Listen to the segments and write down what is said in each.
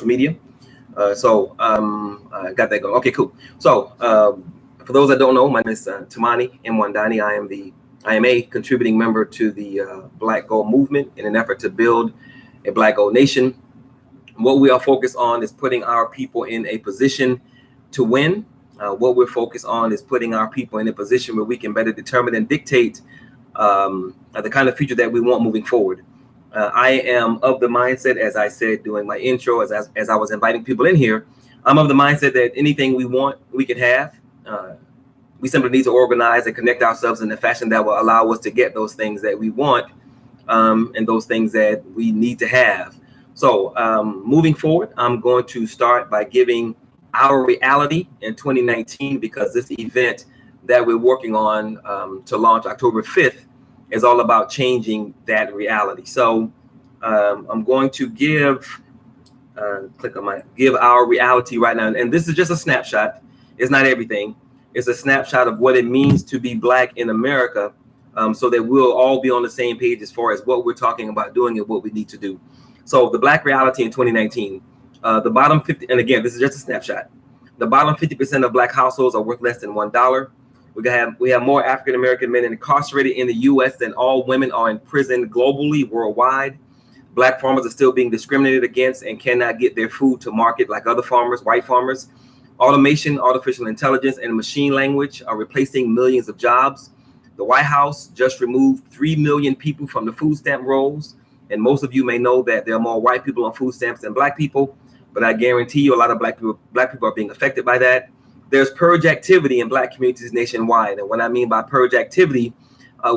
media. I got that going. Okay, cool. For those that don't know, my name is Tamani Mwandani. I am a contributing member to the Black Gold Movement in an effort to build a Black Gold Nation. What we are focused on is putting our people in a position to win. What we're focused on is putting our people in a position where we can better determine and dictate the kind of future that we want moving forward. I am of the mindset, as I said during my intro, as I was inviting people in here, I'm of the mindset that anything we want, we can have. We simply need to organize and connect ourselves in a fashion that will allow us to get those things that we want and those things that we need to have. So moving forward, I'm going to start by giving our reality in 2019, because this event that we're working on to launch October 5th is all about changing that reality. So I'm going to give our reality right now. And this is just a snapshot. It's not everything. It's a snapshot of what it means to be Black in America, so that we'll all be on the same page as far as what we're talking about doing and what we need to do. So the Black reality in 2019, the bottom 50, and again, this is just a snapshot. The bottom 50% of Black households are worth less than $1. We have more African American men incarcerated in the U.S. than all women are in prison globally, worldwide. Black farmers are still being discriminated against and cannot get their food to market like other farmers, white farmers. Automation, artificial intelligence, and machine language are replacing millions of jobs. The White House just removed 3 million people from the food stamp rolls. And most of you may know that there are more white people on food stamps than Black people. But I guarantee you a lot of Black people are being affected by that. There's purge activity in Black communities nationwide. And what I mean by purge activity,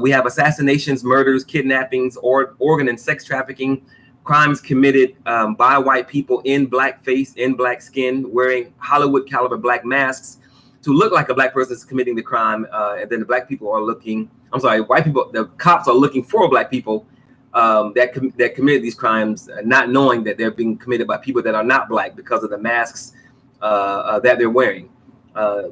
we have assassinations, murders, kidnappings, organ and sex trafficking, crimes committed by white people in blackface, in Black skin, wearing Hollywood caliber Black masks to look like a Black person is committing the crime. And then the Black people are white people, the cops are looking for Black people that committed these crimes, not knowing that they're being committed by people that are not Black because of the masks that they're wearing.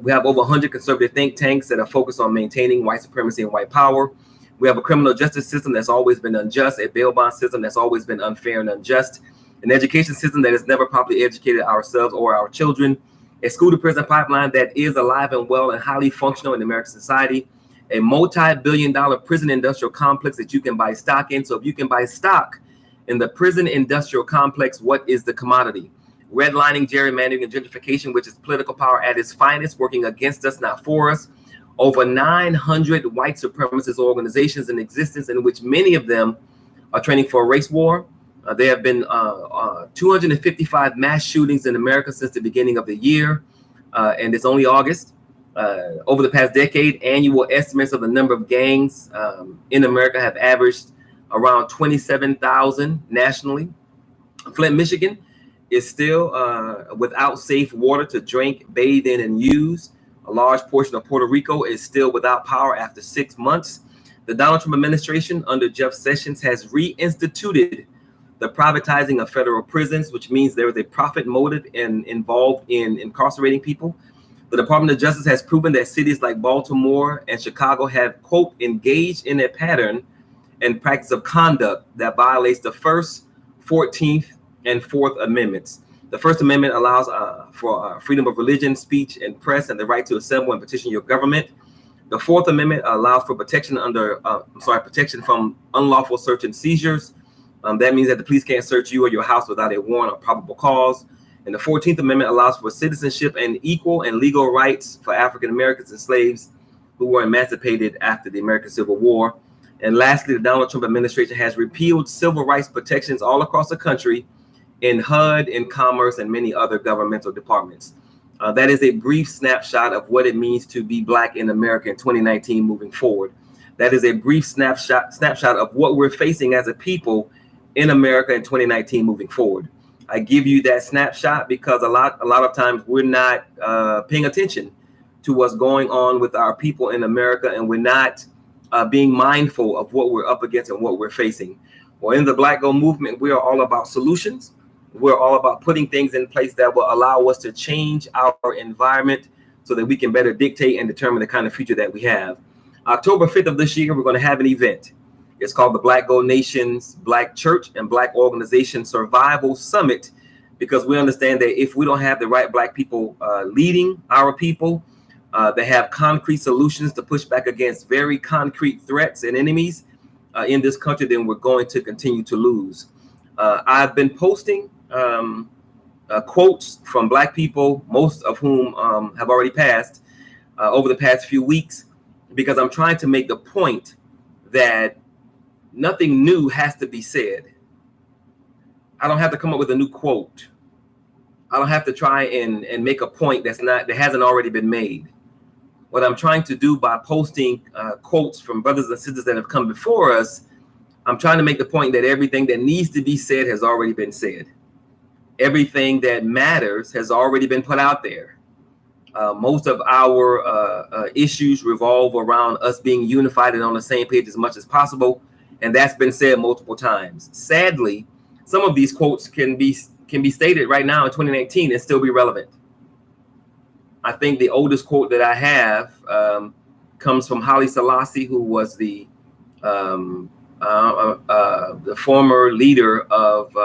We have over 100 conservative think tanks that are focused on maintaining white supremacy and white power. We have a criminal justice system that's always been unjust, a bail bond system that's always been unfair and unjust, an education system that has never properly educated ourselves or our children, a school to prison pipeline that is alive and well and highly functional in American society, a multi-billion-dollar prison industrial complex that you can buy stock in. So if you can buy stock in the prison industrial complex, what is the commodity? Redlining, gerrymandering, and gentrification, which is political power at its finest, working against us, not for us. Over 900 white supremacist organizations in existence, in which many of them are training for a race war. There have been 255 mass shootings in America since the beginning of the year, and it's only August. Over the past decade, annual estimates of the number of gangs in America have averaged around 27,000 nationally. Flint, Michigan is still without safe water to drink, bathe in, and use. A large portion of Puerto Rico is still without power after 6 months. The Donald Trump administration under Jeff Sessions has reinstituted the privatizing of federal prisons, which means there is a profit motive involved in incarcerating people. The Department of Justice has proven that cities like Baltimore and Chicago have, quote, engaged in a pattern and practice of conduct that violates the First, 14th, and 4th Amendments. The First Amendment allows for freedom of religion, speech, and press, and the right to assemble and petition your government. The Fourth Amendment allows for protection from unlawful search and seizures. That means that the police can't search you or your house without a warrant or probable cause. And the 14th Amendment allows for citizenship and equal and legal rights for African Americans and slaves who were emancipated after the American Civil War. And lastly, the Donald Trump administration has repealed civil rights protections all across the country in HUD, in Commerce, and many other governmental departments. That is a brief snapshot of what it means to be Black in America in 2019 moving forward. That is a brief snapshot of what we're facing as a people in America in 2019 moving forward. I give you that snapshot because a lot of times we're not paying attention to what's going on with our people in America, and we're not being mindful of what we're up against and what we're facing. Well, in the Black Gold Movement, we are all about solutions. We're all about putting things in place that will allow us to change our environment so that we can better dictate and determine the kind of future that we have. October 5th of this year, we're going to have an event. It's called the Black Gold Nation's Black Church and Black Organization Survival Summit because we understand that if we don't have the right black people leading our people, that have concrete solutions to push back against very concrete threats and enemies in this country, then we're going to continue to lose. I've been posting quotes from black people, most of whom have already passed over the past few weeks, because I'm trying to make the point that nothing new has to be said. I don't have to come up with a new quote. I don't have to try and make a point that hasn't already been made. What I'm trying to do by posting quotes from brothers and sisters that have come before us, I'm trying to make the point that everything that needs to be said has already been said. Everything that matters has already been put out there. Most of our issues revolve around us being unified and on the same page as much as possible, and that's been said multiple times. Sadly, some of these quotes can be stated right now in 2019 and still be relevant. I think the oldest quote that I have comes from Haile Selassie, who was the former leader of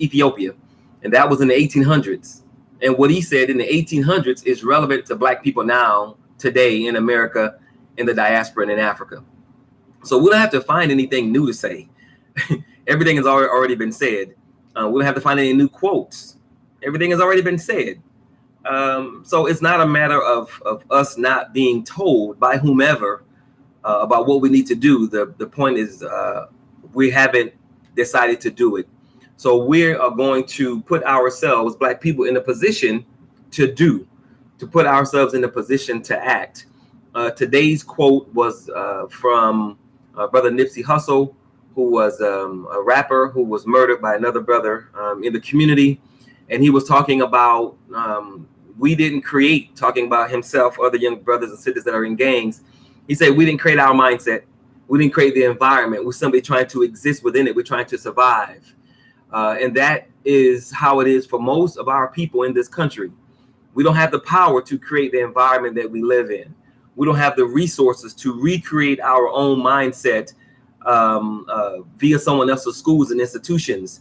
Ethiopia, and that was in the 1800s. And what he said in the 1800s is relevant to black people now, today in America, in the diaspora, and in Africa. So we don't have to find anything new to say. Everything has already been said. We don't have to find any new quotes. Everything has already been said. So it's not a matter of us not being told by whomever about what we need to do. The point is we haven't decided to do it. So we are going to put ourselves, black people, in a position to put ourselves in a position to act. Today's quote was from Brother Nipsey Hussle, who was a rapper who was murdered by another brother in the community. And he was talking about, talking about himself, other young brothers and sisters that are in gangs. He said, we didn't create our mindset. We didn't create the environment. We're simply trying to exist within it. We're trying to survive. And that is how it is for most of our people in this country. We don't have the power to create the environment that we live in. We don't have the resources to recreate our own mindset via someone else's schools and institutions.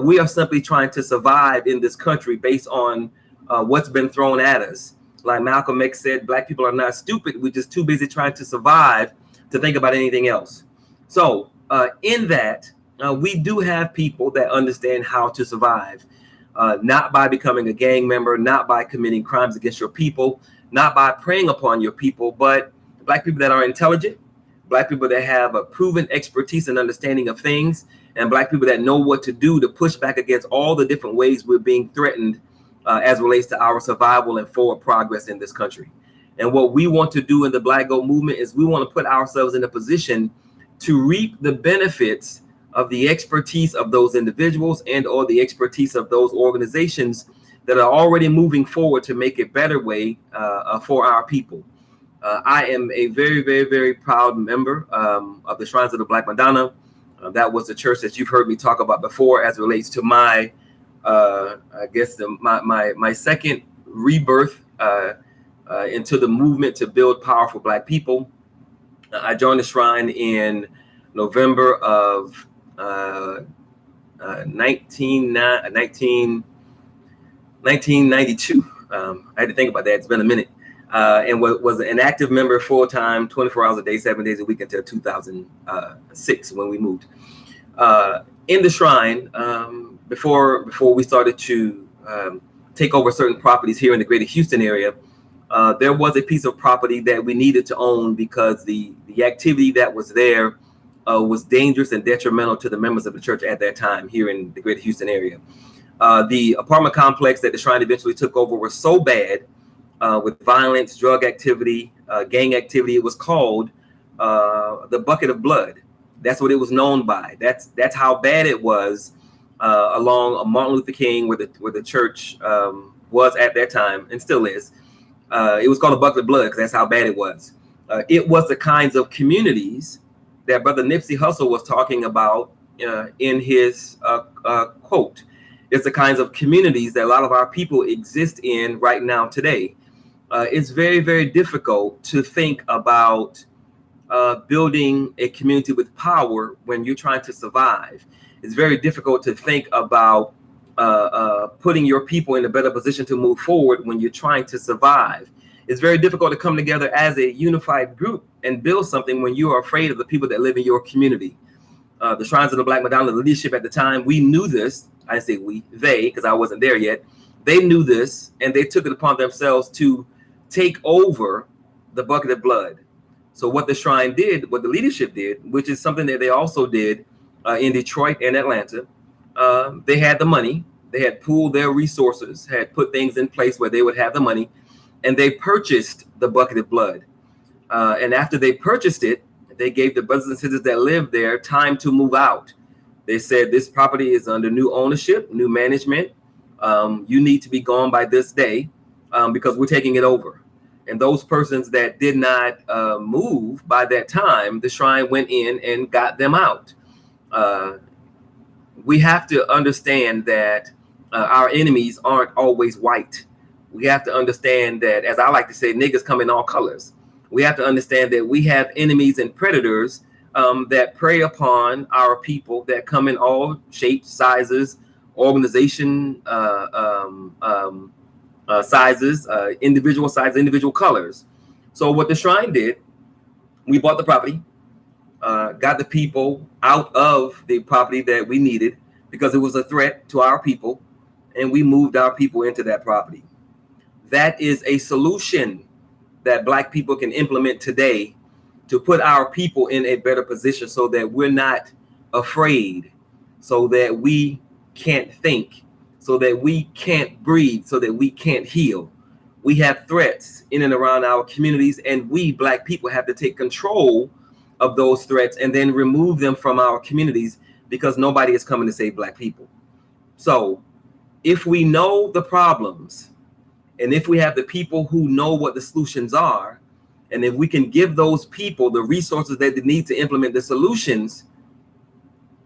We are simply trying to survive in this country based on what's been thrown at us. Like Malcolm X said, black people are not stupid. We're just too busy trying to survive to think about anything else. So in that, we do have people that understand how to survive, not by becoming a gang member, not by committing crimes against your people, not by preying upon your people, but black people that are intelligent, black people that have a proven expertise and understanding of things, and black people that know what to do to push back against all the different ways we're being threatened as relates to our survival and forward progress in this country. And what we want to do in the Black Gold movement is we want to put ourselves in a position to reap the benefits of the expertise of those individuals and or the expertise of those organizations that are already moving forward to make a better way for our people. I am a very, very, very proud member of the Shrines of the Black Madonna. That was the church that you've heard me talk about before as it relates to my, I guess, my second rebirth into the movement to build powerful black people. I joined the Shrine in November of 1992. I had to think about that. It's been a minute. And was an active member full-time, 24 hours a day, 7 days a week until 2006 when we moved. In the Shrine, before we started to take over certain properties here in the greater Houston area, there was a piece of property that we needed to own because the activity that was there was dangerous and detrimental to the members of the church at that time here in the greater Houston area. The apartment complex that the Shrine eventually took over was so bad with violence, drug activity, gang activity. It was called the Bucket of Blood. That's what it was known by. That's how bad it was along Martin Luther King, where the church was at that time and still is. It was called a Bucket of Blood because that's how bad it was. It was the kinds of communities that Brother Nipsey Hussle was talking about in his quote. It's the kinds of communities that a lot of our people exist in right now today. It's very, very difficult to think about building a community with power when you're trying to survive. It's very difficult to think about putting your people in a better position to move forward when you're trying to survive. It's very difficult to come together as a unified group and build something when you are afraid of the people that live in your community. The Shrines of the Black Madonna leadership at the time, we knew this. I say we, they, because I wasn't there yet. They knew this, and they took it upon themselves to take over the bucket of blood. So what the Shrine did, what the leadership did, which is something that they also did in Detroit and Atlanta, they had the money. They had pooled their resources, had put things in place where they would have the money, and they purchased the bucket of blood. And after they purchased it, they gave the brothers and sisters that lived there time to move out. They said, this property is under new ownership, new management. You need to be gone by this day because we're taking it over. And those persons that did not move by that time, the Shrine went in and got them out. We have to understand that our enemies aren't always white. We have to understand that, as I like to say, niggas come in all colors. We have to understand that we have enemies and predators that prey upon our people that come in all shapes, sizes, organization sizes, individual sizes, individual colors. So what the Shrine did, we bought the property, got the people out of the property that we needed because it was a threat to our people, and we moved our people into that property. That is a solution that Black people can implement today to put our people in a better position so that we're not afraid, so that we can't think, so that we can't breathe, so that we can't heal. We have threats in and around our communities, and we Black people have to take control of those threats and then remove them from our communities because nobody is coming to save Black people. So if we know the problems, and if we have the people who know what the solutions are, and if we can give those people the resources that they need to implement the solutions,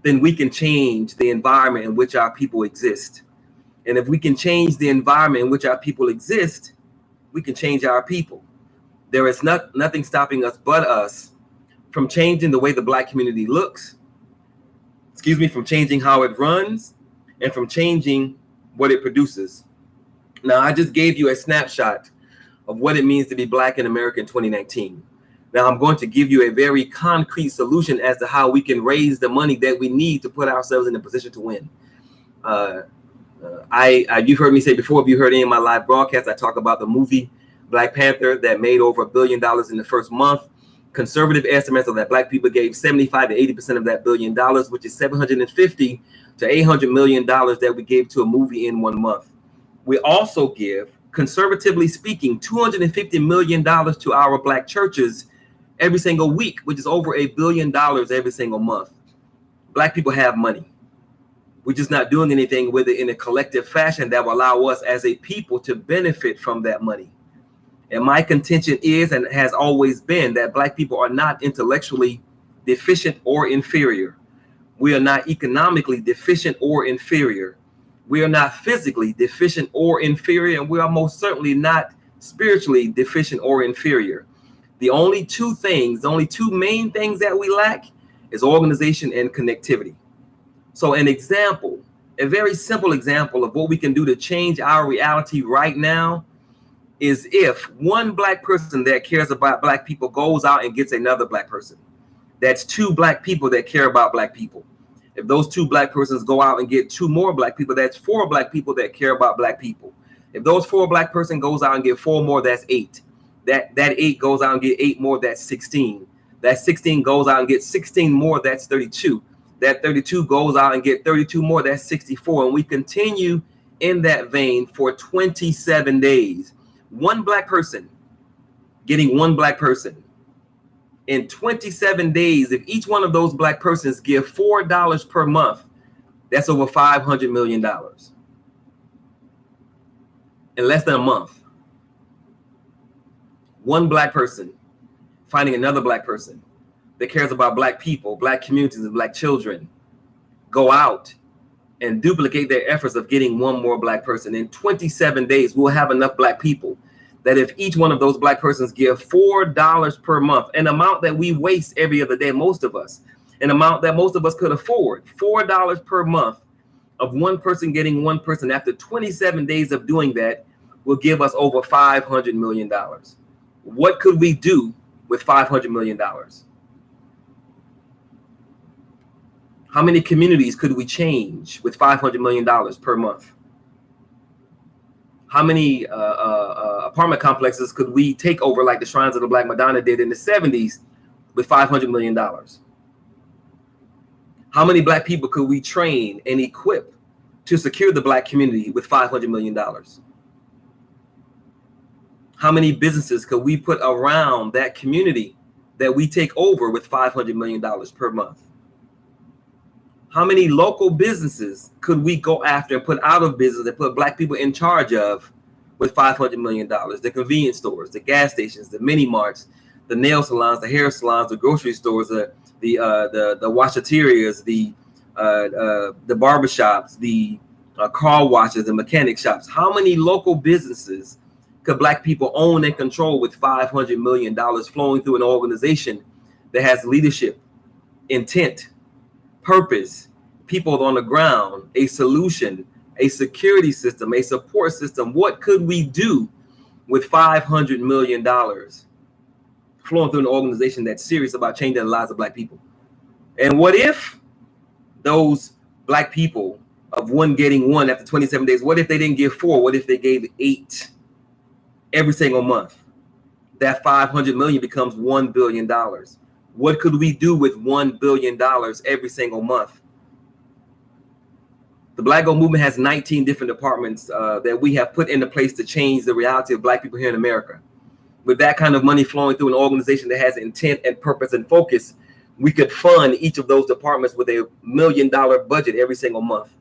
then we can change the environment in which our people exist. And if we can change the environment in which our people exist, we can change our people. There is nothing stopping us but us from changing the way the Black community looks, from changing how it runs, and from changing what it produces. Now, I just gave you a snapshot of what it means to be Black in America in 2019. Now, I'm going to give you a very concrete solution as to how we can raise the money that we need to put ourselves in a position to win. You've heard me say before, if you heard any of my live broadcasts, I talk about the movie Black Panther that made over $1 billion in the first month. Conservative estimates are that Black people gave 75 to 80% of that $1 billion, which is $750 to $800 million that we gave to a movie in 1 month. We also give, conservatively speaking, $250 million to our Black churches every single week, which is over $1 billion every single month. Black people have money. We're just not doing anything with it in a collective fashion that will allow us as a people to benefit from that money. And my contention is, and has always been, that Black people are not intellectually deficient or inferior. We are not economically deficient or inferior. We are not physically deficient or inferior, and we are most certainly not spiritually deficient or inferior. The only two main things that we lack is organization and connectivity. So an example, a very simple example of what we can do to change our reality right now is if one Black person that cares about Black people goes out and gets another Black person. That's two Black people that care about Black people. If those two Black persons go out and get two more Black people, that's 4 Black people that care about Black people. If those 4 Black person goes out and get 4 more, that's 8. That 8 goes out and get 8 more, that's 16. That 16 goes out and gets 16 more, that's 32. That 32 goes out and get 32 more, that's 64. And we continue in that vein for 27 days. One Black person getting one Black person. In 27 days, if each one of those Black persons give $4 per month, that's over $500 million. In less than a month. One Black person finding another Black person that cares about Black people, Black communities, and Black children, go out and duplicate their efforts of getting one more Black person. In 27 days, we'll have enough Black people that if each one of those Black persons give $4 per month, an amount that we waste every other day, most of us, an amount that most of us could afford, $4 per month, of one person getting one person after 27 days of doing that will give us over $500 million. What could we do with $500 million? How many communities could we change with $500 million per month? How many apartment complexes could we take over like the Shrines of the Black Madonna did in the 70s with $500 million? How many Black people could we train and equip to secure the Black community with $500 million? How many businesses could we put around that community that we take over with $500 million per month? How many local businesses could we go after and put out of business and put Black people in charge of with $500 million? The convenience stores, the gas stations, the mini marts, the nail salons, the hair salons, the grocery stores, the washaterias, the barbershops, the car washes, the mechanic shops. How many local businesses could Black people own and control with $500 million flowing through an organization that has leadership, intent, purpose, people on the ground, a solution, a security system, a support system? What could we do with $500 million flowing through an organization that's serious about changing the lives of Black people? And what if those Black people of one getting one after 27 days, what if they didn't give 4? What if they gave 8 every single month? That $500 million becomes $1 billion. What could we do with $1 billion every single month? The Black Gold Movement has 19 different departments that we have put into place to change the reality of Black people here in America. With that kind of money flowing through an organization that has intent and purpose and focus, we could fund each of those departments with $1 million budget every single month.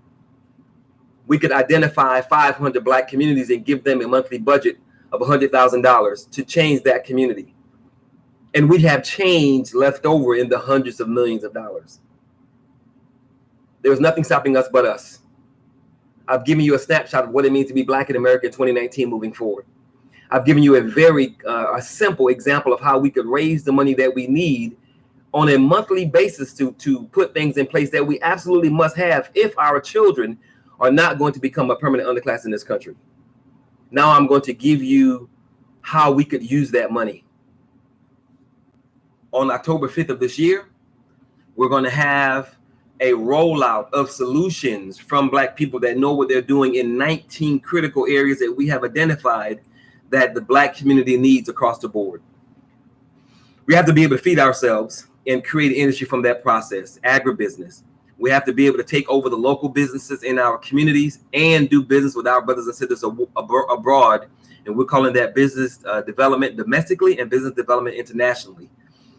We could identify 500 Black communities and give them a monthly budget of $100,000 to change that community. And we'd have change left over in the hundreds of millions of dollars. There's nothing stopping us but us. I've given you a snapshot of what it means to be Black in America in 2019 moving forward. I've given you a very simple example of how we could raise the money that we need on a monthly basis to put things in place that we absolutely must have if our children are not going to become a permanent underclass in this country. Now I'm going to give you how we could use that money. On October 5th of this year, we're going to have a rollout of solutions from Black people that know what they're doing in 19 critical areas that we have identified that the Black community needs across the board. We have to be able to feed ourselves and create industry from that process, agribusiness. We have to be able to take over the local businesses in our communities and do business with our brothers and sisters abroad. And we're calling that business development domestically and business development internationally.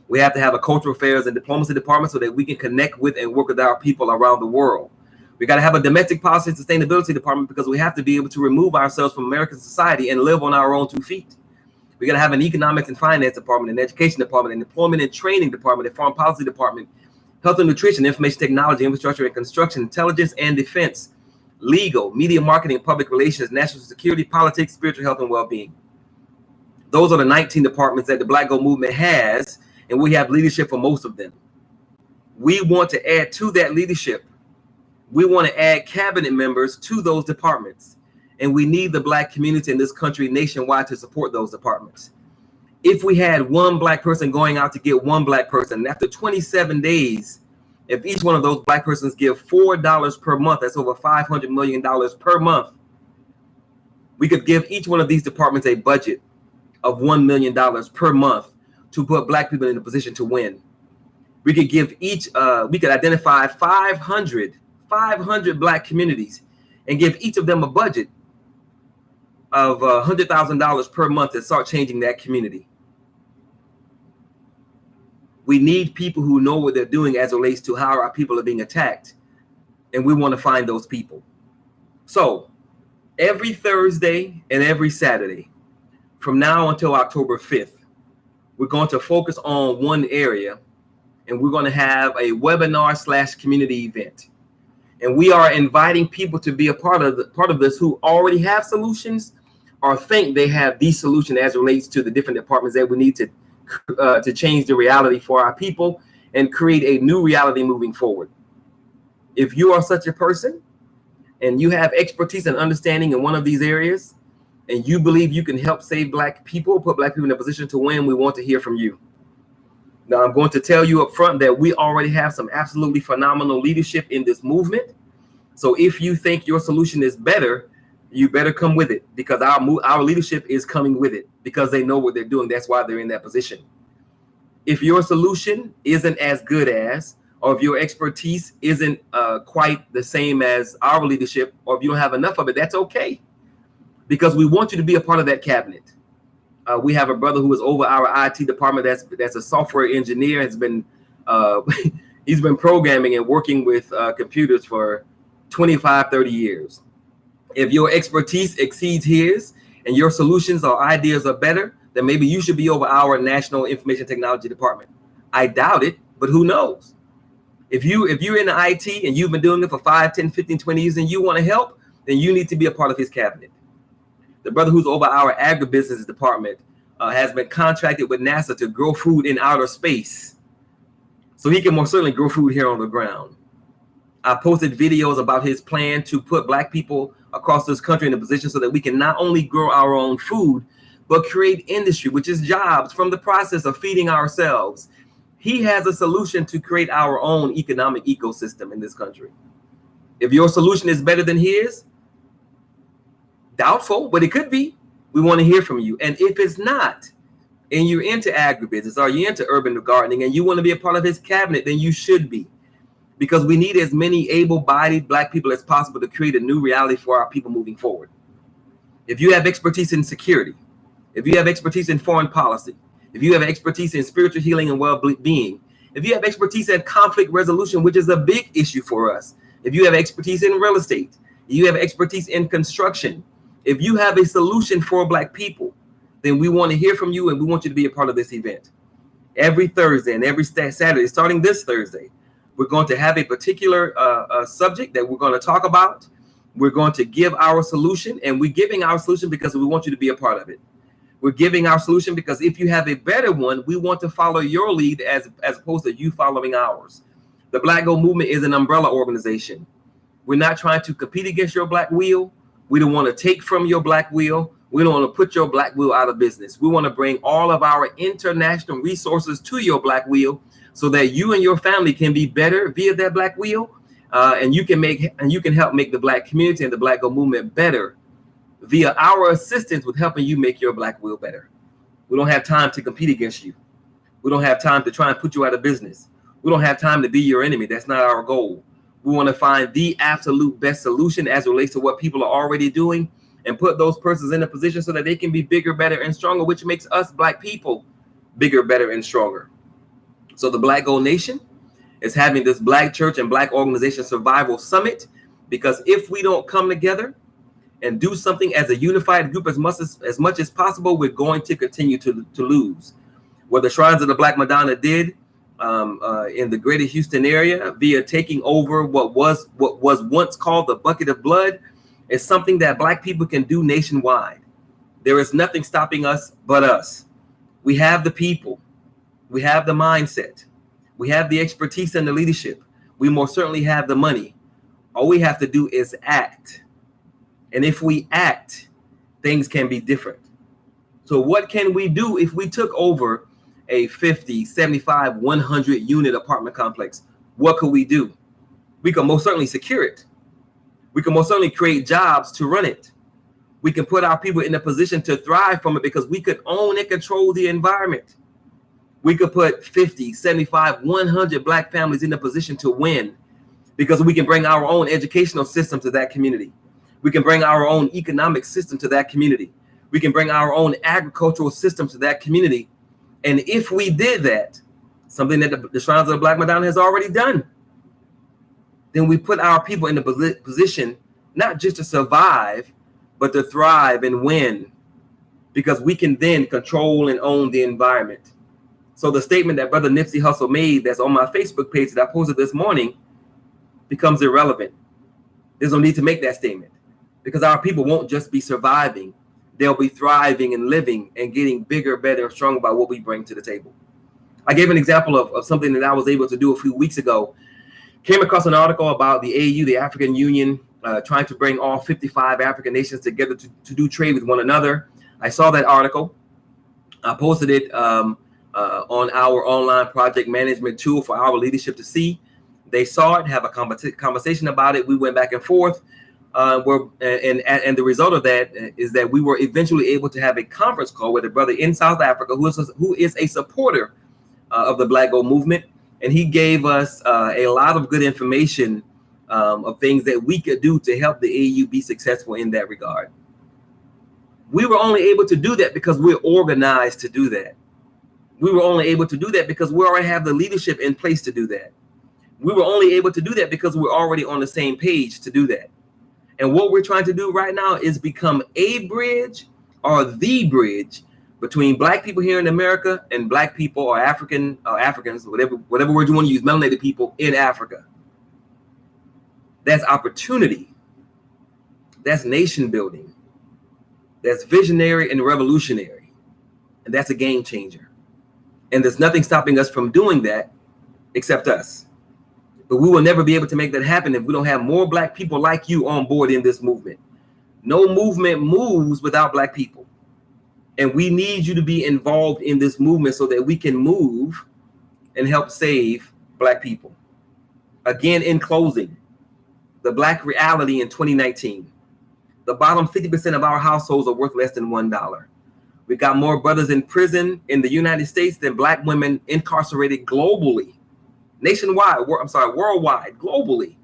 We have to have a cultural affairs and diplomacy department so that we can connect with and work with our people around the world. We got to have a domestic policy and sustainability department because we have to be able to remove ourselves from American society and live on our own 2 feet. We got to have an economics and finance department, an education department, an employment and training department, a foreign policy department, health and nutrition, information technology, infrastructure and construction, intelligence and defense, legal, media marketing, public relations, national security, politics, spiritual health and well-being. Those are the 19 departments that the Black Gold Movement has, and we have leadership for most of them. We want to add to that leadership. We want to add cabinet members to those departments. And we need the Black community in this country nationwide to support those departments. If we had one Black person going out to get one Black person, after 27 days, if each one of those Black persons give $4 per month, that's over $500 million per month. We could give each one of these departments a budget of $1 million per month to put Black people in a position to win. We could give each, we could identify 500 Black communities and give each of them a budget of $100,000 per month to start changing that community. We need people who know what they're doing as it relates to how our people are being attacked. And we want to find those people. So every Thursday and every Saturday from now until October 5th, we're going to focus on one area, and we're going to have a webinar / community event. And we are inviting people to be a part of this who already have solutions or think they have the solution as it relates to the different departments that we need to change the reality for our people and create a new reality moving forward. If you are such a person, and you have expertise and understanding in one of these areas, and you believe you can help save Black people, put Black people in a position to win, we want to hear from you. Now, I'm going to tell you up front that we already have some absolutely phenomenal leadership in this movement. So if you think your solution is better, you better come with it, because our leadership is coming with it, because they know what they're doing. That's why they're in that position. If your solution isn't as good as, or if your expertise isn't quite the same as our leadership, or if you don't have enough of it, that's okay, because we want you to be a part of that cabinet. We have a brother who is over our IT department. That's a software engineer. Has been he's been programming and working with computers for 25, 30 years. If your expertise exceeds his and your solutions or ideas are better, then maybe you should be over our National Information Technology Department. I doubt it, but who knows? If you're in the IT and you've been doing it for 5, 10, 15, 20 years and you want to help, then you need to be a part of his cabinet. The brother who's over our agribusiness department has been contracted with NASA to grow food in outer space. So he can most certainly grow food here on the ground. I posted videos about his plan to put Black people across this country in a position so that we can not only grow our own food, but create industry, which is jobs from the process of feeding ourselves. He has a solution to create our own economic ecosystem in this country. If your solution is better than his, doubtful, but it could be. We want to hear from you. And if it's not, and you're into agribusiness or you're into urban gardening and you want to be a part of his cabinet, then you should be. Because we need as many able-bodied Black people as possible to create a new reality for our people moving forward. If you have expertise in security, if you have expertise in foreign policy, if you have expertise in spiritual healing and well-being, if you have expertise in conflict resolution, which is a big issue for us, if you have expertise in real estate, you have expertise in construction, if you have a solution for Black people, then we want to hear from you, and we want you to be a part of this event. Every Thursday and every Saturday, starting this Thursday, we're going to have a particular subject that we're going to talk about. We're going to give our solution, and we're giving our solution because we want you to be a part of it. We're giving our solution because if you have a better one, we want to follow your lead as opposed to you following ours. The Black Gold Movement is an umbrella organization. We're not trying to compete against your Black will. We don't want to take from your Black will. We don't want to put your Black will out of business. We want to bring all of our international resources to your Black will so that you and your family can be better via that Black will, and you can help make the Black community and the Black Gold Movement better via our assistance with helping you make your Black will better. We don't have time to compete against you. We don't have time to try and put you out of business. We don't have time to be your enemy. That's not our goal. We want to find the absolute best solution as it relates to what people are already doing and put those persons in a position so that they can be bigger, better, and stronger, which makes us Black people bigger, better, and stronger. So the Black Gold Nation is having this Black Church and Black Organization Survival Summit, because if we don't come together and do something as a unified group as much as possible, we're going to continue to lose. What the Shrines of the Black Madonna did in the greater Houston area via taking over what was once called the Bucket of Blood is something that Black people can do nationwide. There is nothing stopping us but us. We have the people. We have the mindset. We have the expertise and the leadership. We most certainly have the money. All we have to do is act. And if we act, things can be different. So what can we do if we took over a 50, 75, 100 unit apartment complex? What could we do? We can most certainly secure it. We can most certainly create jobs to run it. We can put our people in a position to thrive from it because we could own and control the environment. We could put 50, 75, 100 Black families in a position to win because we can bring our own educational system to that community. We can bring our own economic system to that community. We can bring our own agricultural system to that community. And if we did that, something that the Shrines of the Black Madonna has already done, then we put our people in a position not just to survive, but to thrive and win, because we can then control and own the environment. So the statement that Brother Nipsey Hussle made that's on my Facebook page that I posted this morning becomes irrelevant. There's no need to make that statement because our people won't just be surviving. They'll be thriving and living and getting bigger, better, and stronger by what we bring to the table. I gave an example of something that I was able to do a few weeks ago. Came across an article about the AU, the African Union, trying to bring all 55 African nations together to do trade with one another. I saw that article. I posted it on our online project management tool for our leadership to see. They saw it, have a conversation about it. We went back and forth. And the result of that is that we were eventually able to have a conference call with a brother in South Africa who is a supporter of the Black Gold movement. And he gave us a lot of good information of things that we could do to help the AU be successful in that regard. We were only able to do that because we're organized to do that. We were only able to do that because we already have the leadership in place to do that. We were only able to do that because we're already on the same page to do that. And what we're trying to do right now is become a bridge or the bridge between Black people here in America and Black people or Africans, whatever word you want to use, melanated people in Africa. That's opportunity. That's nation building. That's visionary and revolutionary. And that's a game changer. And there's nothing stopping us from doing that except us. But we will never be able to make that happen if we don't have more Black people like you on board in this movement. No movement moves without Black people. And we need you to be involved in this movement so that we can move and help save Black people. Again, in closing, the Black reality in 2019. The bottom 50% of our households are worth less than $1. We got more brothers in prison in the United States than Black women incarcerated globally. Worldwide, globally.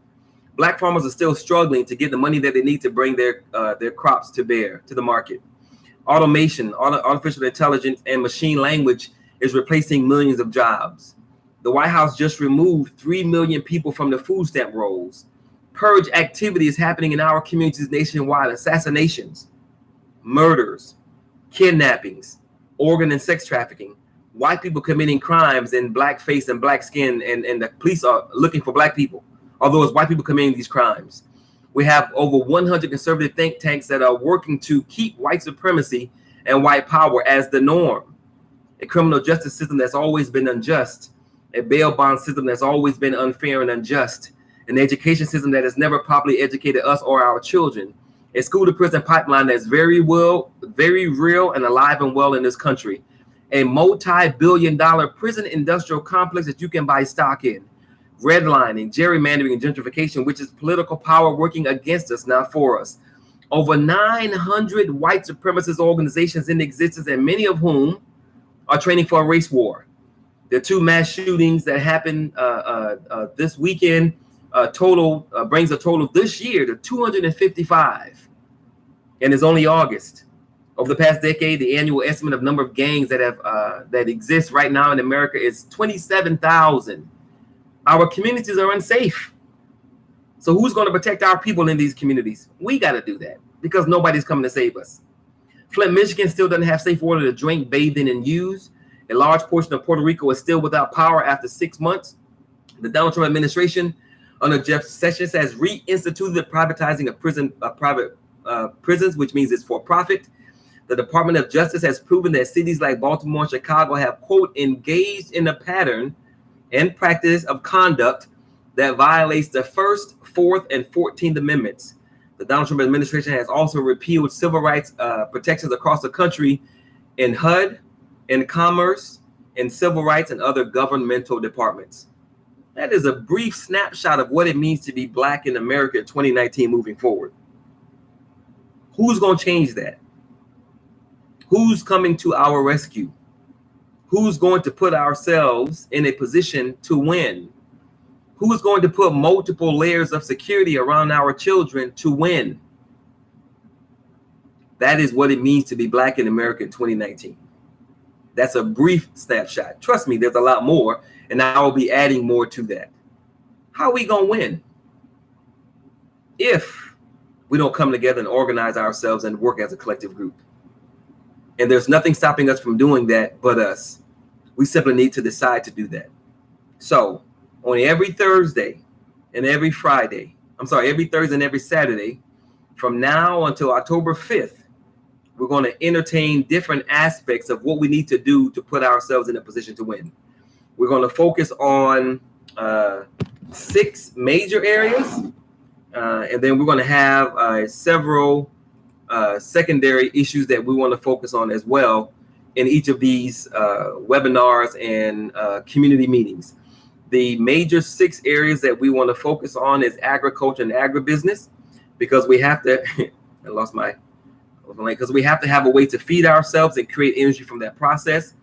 Black farmers are still struggling to get the money that they need to bring their crops to bear to the market. Automation, artificial intelligence, and machine language is replacing millions of jobs. The White House just removed 3 million people from the food stamp rolls. Purge activity is happening in our communities nationwide. Assassinations, murders, kidnappings, organ and sex trafficking, white people committing crimes in blackface and black skin, and the police are looking for Black people, although it's white people committing these crimes. We have over 100 conservative think tanks that are working to keep white supremacy and white power as the norm. A criminal justice system that's always been unjust, a bail bond system that's always been unfair and unjust, an education system that has never properly educated us or our children, a school to prison pipeline that's very real and alive and well in this country, a multi-billion-dollar prison industrial complex that you can buy stock in, redlining, gerrymandering, and gentrification, which is political power working against us, not for us. Over 900 white supremacist organizations in existence, and many of whom are training for a race war. The 2 mass shootings that happened this weekend brings a total this year to 255, and it's only August. Over the past decade, the annual estimate of number of gangs that exist right now in America is 27,000. Our communities are unsafe. So who's going to protect our people in these communities? We got to do that because nobody's coming to save us. Flint, Michigan still doesn't have safe water to drink, bathe in, and use. A large portion of Puerto Rico is still without power after 6 months. The Donald Trump administration under Jeff Sessions has reinstituted the privatizing of private prisons, which means it's for profit. The Department of Justice has proven that cities like Baltimore and Chicago have, quote, engaged in a pattern and practice of conduct that violates the First, Fourth, and 14th Amendments. The Donald Trump administration has also repealed civil rights protections across the country in HUD, in commerce, in civil rights, and other governmental departments. That is a brief snapshot of what it means to be Black in America in 2019 moving forward. Who's going to change that? Who's coming to our rescue? Who's going to put ourselves in a position to win? Who's going to put multiple layers of security around our children to win? That is what it means to be Black in America in 2019. That's a brief snapshot. Trust me, there's a lot more, and I will be adding more to that. How are we going to win? If we don't come together and organize ourselves and work as a collective group. And there's nothing stopping us from doing that but us. We simply need to decide to do that. So on every Thursday and every every Thursday and every Saturday, from now until October 5th, we're going to entertain different aspects of what we need to do to put ourselves in a position to win. We're going to focus on 6 major areas, And then we're going to have several secondary issues that we want to focus on as well in each of these webinars and community meetings. The major 6 areas that we want to focus on is agriculture and agribusiness, because we have to, because we have to have a way to feed ourselves and create energy from that process.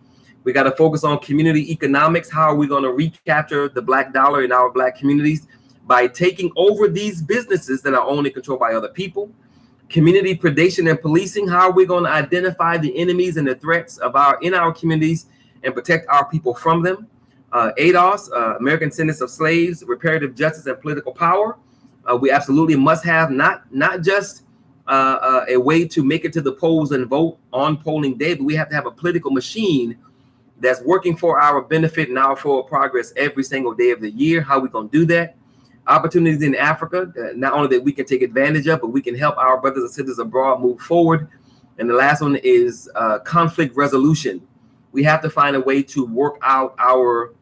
We got to focus on community economics. How are we going to recapture the black dollar in our black communities? By taking over these businesses that are owned and controlled by other people. Community predation and policing. How are we going to identify the enemies and the threats in our communities and protect our people from them? ADOS, American Descendants of Slaves, reparative justice and political power. We absolutely must have not just a way to make it to the polls and vote on polling day, but we have to have a political machine that's working for our benefit and our forward progress every single day of the year. How are we going to do that? Opportunities in Africa, not only that we can take advantage of, but we can help our brothers and sisters abroad move forward. And the last one is conflict resolution. We have to find a way to work out our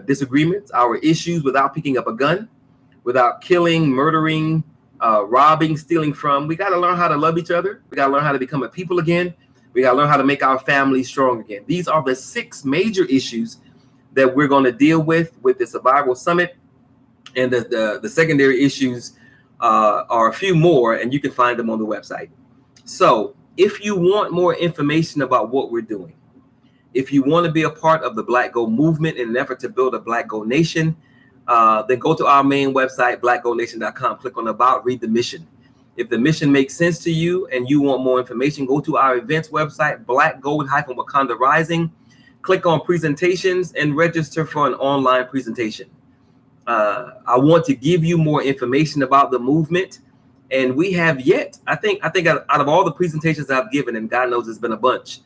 disagreements, our issues, without picking up a gun, without killing, murdering, robbing, stealing from. We got to learn how to love each other. We got to learn how to become a people again. We got to learn how to make our families strong again. These are the 6 major issues that we're going to deal with the Survival Summit. And the secondary issues are a few more, and you can find them on the website. So if you want more information about what we're doing, if you want to be a part of the Black Gold movement in an effort to build a Black Gold Nation, then go to our main website, blackgoldnation.com, click on About, read the mission. If the mission makes sense to you and you want more information, go to our events website, Black Gold-Wakanda Rising, click on presentations and register for an online presentation. I want to give you more information about the movement, and we have yet, I think out of all the presentations I've given, and God knows it's been a bunch,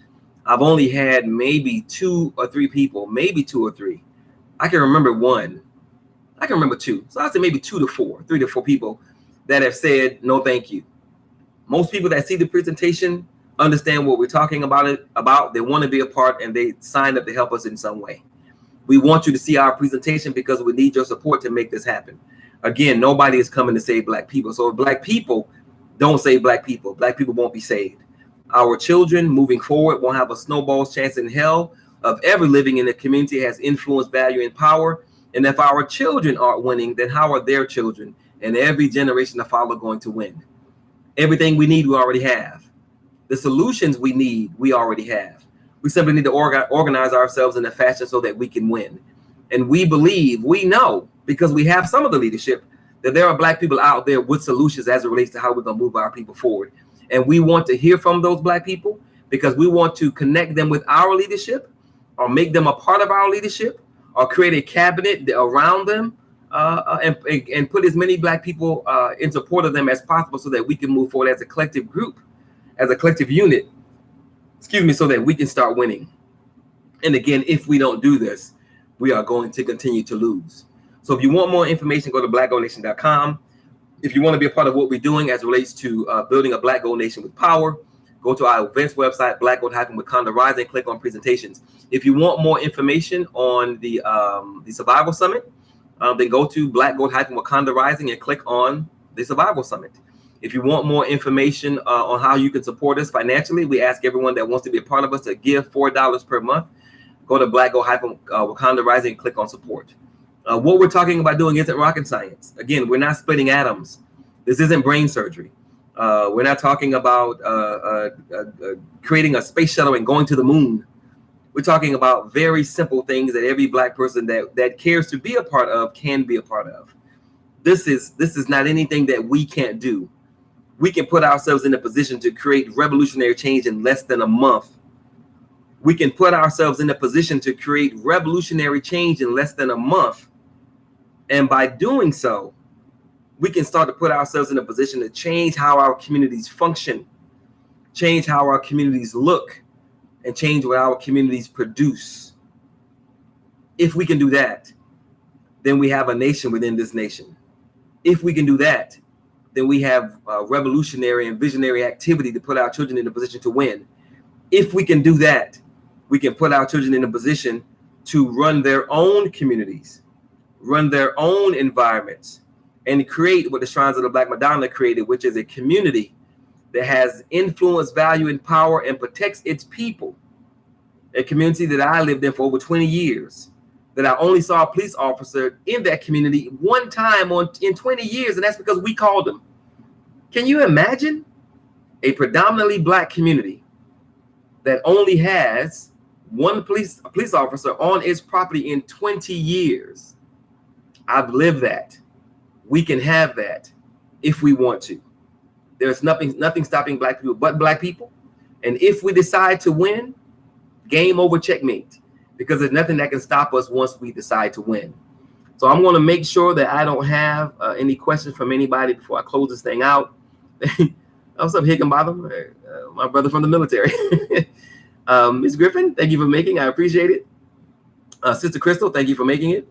I've only had maybe 2 or 3 people, maybe 2 or 3. I can remember 1. I can remember 2. So I'd say maybe 2 to 4, 3 to 4 people that have said, no, thank you. Most people that see the presentation understand what we're talking about. They want to be a part, and they signed up to help us in some way. We want you to see our presentation because we need your support to make this happen. Again, nobody is coming to save Black people. So if Black people don't save Black people won't be saved. Our children moving forward won't have a snowball's chance in hell of ever living in a community that has influence, value, and power. And if our children aren't winning, then how are their children and every generation to follow going to win? Everything we need, we already have. The solutions we need, we already have. We simply need to organize ourselves in a fashion so that we can win. And we know, because we have some of the leadership, that there are Black people out there with solutions as it relates to how we're going to move our people forward. And we want to hear from those Black people because we want to connect them with our leadership, or make them a part of our leadership, or create a cabinet around them, and put as many Black people in support of them as possible so that we can move forward as a collective group, as a collective unit, so that we can start winning. And again, if we don't do this, we are going to continue to lose. So if you want more information, go to blackgoldnation.com. If you want to be a part of what we're doing as it relates to building a Black Gold Nation with power, go to our events website, Black Gold-Wakanda Rising, click on presentations. If you want more information on the Survival Summit, then go to Black Gold-Wakanda Rising and click on the Survival Summit. If you want more information on how you can support us financially, we ask everyone that wants to be a part of us to give $4 per month. Go to Black Gold-Wakanda Rising and click on support. What we're talking about doing isn't rocket science. Again, we're not splitting atoms. This isn't brain surgery. We're not talking about creating a space shuttle and going to the moon. We're talking about very simple things that every Black person that cares to be a part of can be a part of. This is not anything that we can't do. We can put ourselves in a position to create revolutionary change in less than a month. We can put ourselves in a position to create revolutionary change in less than a month. And by doing so, we can start to put ourselves in a position to change how our communities function, change how our communities look, and change what our communities produce. If we can do that, then we have a nation within this nation. If we can do that, then we have revolutionary and visionary activity to put our children in a position to win. If we can do that, we can put our children in a position to run their own communities, run their own environments, and create what the Shrines of the Black Madonna created, which is a community that has influence, value, and power and protects its people. A community that I lived in for over 20 years, that I only saw a police officer in that community one time in 20 years, and that's because we called them. Can you imagine a predominantly Black community that only has one police officer on its property in 20 years? I've lived that. We can have that if we want to. There's nothing stopping Black people but Black people. And if we decide to win, game over, checkmate, because there's nothing that can stop us once we decide to win. So I'm going to make sure that I don't have any questions from anybody before I close this thing out. What's up, Higginbotham? My brother from the military. Ms. Griffin, thank you for making. I appreciate it. Sister Crystal, thank you for making it.